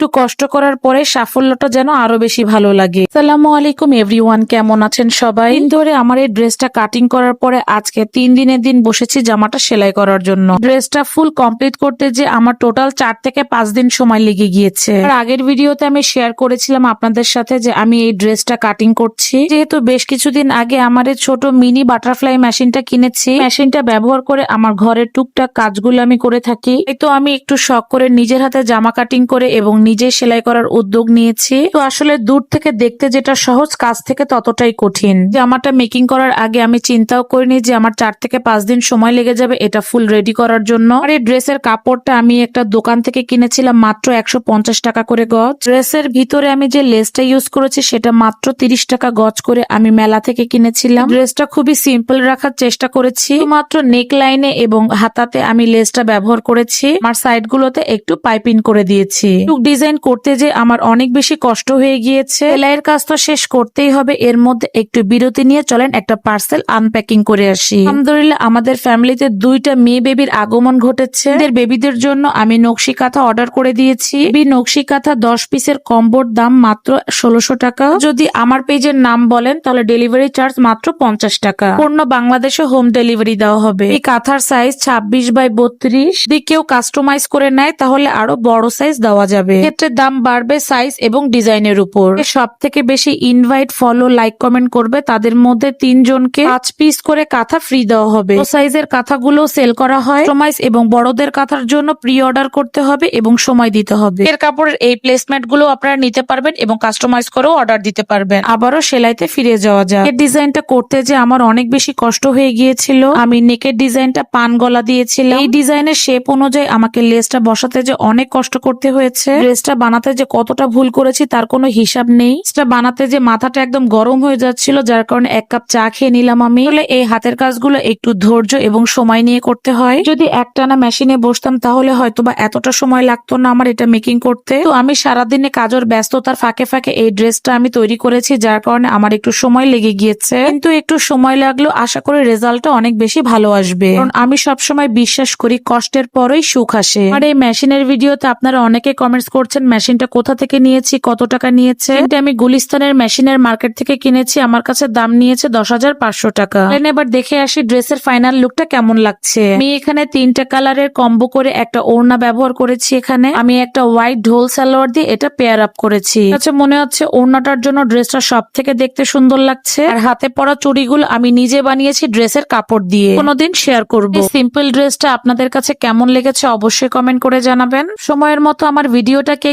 একটু কষ্ট করার পরে সাফল্যটা যেন আরো বেশি ভালো লাগে। আসসালামু আলাইকুম এভরিওয়ান, কেমন আছেন সবাই? দিন ধরে আমার এই ড্রেসটা কাটিং করার পরে আজকে 3 দিনের দিন বসেছি জামাটা সেলাই করার জন্য। ড্রেসটা ফুল কমপ্লিট করতে যে আমার টোটাল 4 থেকে 5 দিন সময় লেগে গিয়েছে। আর আগের ভিডিওতে আমি শেয়ার করেছিলাম আপনাদের সাথে যে আমি এই ড্রেসটা কাটিং করছি। যেহেতু বেশ কিছুদিন আগে আমার এই ছোট মিনি বাটারফ্লাই মেশিনটা কিনেছি, মেশিনটা ব্যবহার করে আমার ঘরের টুকটাক কাজগুলো আমি করে থাকি। তো আমি একটু শখ করে নিজের হাতে জামা কাটিং করে এবং নিজে সেলাই করার উদ্যোগ নিয়েছি। তো আসলে দূর থেকে দেখতে যেটা সহজ, কাজ থেকে ততটাই কঠিন। জামাটা মেকিং করার আগে আমি চিন্তাও করিনি যে আমার 4 থেকে 5 দিন সময় লেগে যাবে এটা ফুল রেডি করার জন্য। আর এই ড্রেসের কাপড়টা আমি একটা দোকান থেকে কিনেছিলাম মাত্র 150 টাকা করে গজ। ড্রেসের ভিতরে আমি যে লেসটা ইউজ করেছি সেটা মাত্র 30 টাকা গজ করে আমি মেলা থেকে কিনেছিলাম। ড্রেসটা খুবই সিম্পল রাখার চেষ্টা করেছি, মাত্র নেক লাইনে এবং হাতাতে আমি লেসটা ব্যবহার করেছি। আমার সাইড গুলোতে একটু পাইপিং করে দিয়েছি। ডিজাইন করতে যে আমার অনেক বেশি কষ্ট হয়ে গিয়েছে। সেলাইয়ের কাজ তো শেষ করতেই হবে, এর মধ্যে একটু বিরতি নিয়ে চলেন একটা পার্সেল আনপ্যাকিং করে আসি। আলহামদুলিল্লাহ আমাদের ফ্যামিলিতে 2টা মেয়ে বেবির আগমন ঘটেছে। এদের বেবিদের জন্য আমি নকশি কাঁথা অর্ডার করে দিয়েছি। নকশি কাঁথা 10 পিসের কম্বোর দাম মাত্র 1600 টাকা। যদি আমার পেজের নাম বলেন তাহলে ডেলিভারি চার্জ মাত্র 50 টাকা। পূর্ণ বাংলাদেশে হোম ডেলিভারি দেওয়া হবে। এই কাঁথার সাইজ 26x32। যদি কেউ কাস্টমাইজ করে নেয় তাহলে আরো বড় সাইজ দেওয়া যাবে। ক্ষেত্রে দাম বাড়বে সাইজ এবং ডিজাইনের উপর। সব থেকে বেশি ইনভাইট, ফলো, লাইক, কমেন্ট করবে তাদের মধ্যে 3 জনকে 5 পিস করে কাঁথা ফ্রি দেওয়া হবে। সাইজের কাঁথাগুলো সেল করা হয়। কাস্টমাইজ এবং বড়দের কাঁথার জন্য প্রি অর্ডার করতে হবে এবং সময় দিতে হবে। এর কাপড়ের এই প্লেসমেন্ট গুলো আপনারা নিতে পারবেন এবং কাস্টমাইজ করেও অর্ডার দিতে পারবেন। আবারও সেলাইতে ফিরে যাওয়া যায়। এই ডিজাইনটা করতে যে আমার অনেক বেশি কষ্ট হয়ে গিয়েছিল। আমি নেকের ডিজাইনটা পান গলা দিয়েছিলাম। এই ডিজাইনের শেপ অনুযায়ী আমাকে লেসটা বসাতে যে অনেক কষ্ট করতে হয়েছে। ড্রেসটা বানাতে যে কতটা ভুল করেছি তার কোনো হিসাব নেই। এটা বানাতে যে মাথাটা একদম গরম হয়ে যাচ্ছিল, যার কারণে 1 কাপ চা খেয়ে নিলাম আমি। আসলে এই হাতের কাজগুলো একটু ধৈর্য এবং সময় নিয়ে করতে হয়। যদি একটানা মেশিনে বসতাম তাহলে হয়তোবা এতটা সময় লাগতো না আমার এটা মেকিং করতে। তো আমি সারাদিনে কাজের ব্যস্ততার ফাঁকে ফাঁকে এই ড্রেসটা আমি তৈরি করেছি, যার কারণে আমার একটু সময় লেগে গিয়েছে। কিন্তু একটু সময় লাগলেও আশা করি রেজাল্টটা অনেক বেশি ভালো আসবে, কারণ আমি সবসময় বিশ্বাস করি কষ্টের পরেই সুখ আসে। আর এই মেশিনের ভিডিওতে আপনারা অনেকে কমেন্টস করছেন মেশিনটা কোথা থেকে নিয়েছি, কত টাকা নিয়েছে। এটা আমি গুলিস্তানের মেশিনের মার্কেট থেকে কিনেছি। আমার কাছে দাম নিয়েছে 10,500 টাকা। এবার দেখে আসি ড্রেসের ফাইনাল লুকটা কেমন লাগছে। আমি এখানে 3টা কালারের কম্বো করে একটা ওড়না ব্যবহার করেছি। এখানে আমি একটা হোয়াইট ঢোল সালোয়ার দিয়ে এটা পেয়ার আপ করেছি। আচ্ছা, মনে হচ্ছে ওড়নাটার জন্য ড্রেসটা সব থেকে দেখতে সুন্দর লাগছে। আর হাতে পরা চুড়িগুলো আমি নিজে বানিয়েছি ড্রেসের কাপড় দিয়ে। কোনোদিন শেয়ার করব। এই সিম্পল ড্রেসটা আপনাদের কাছে কেমন লেগেছে অবশ্যই কমেন্ট করে জানাবেন। সময়ের মতো আমার ভিডিওটাকে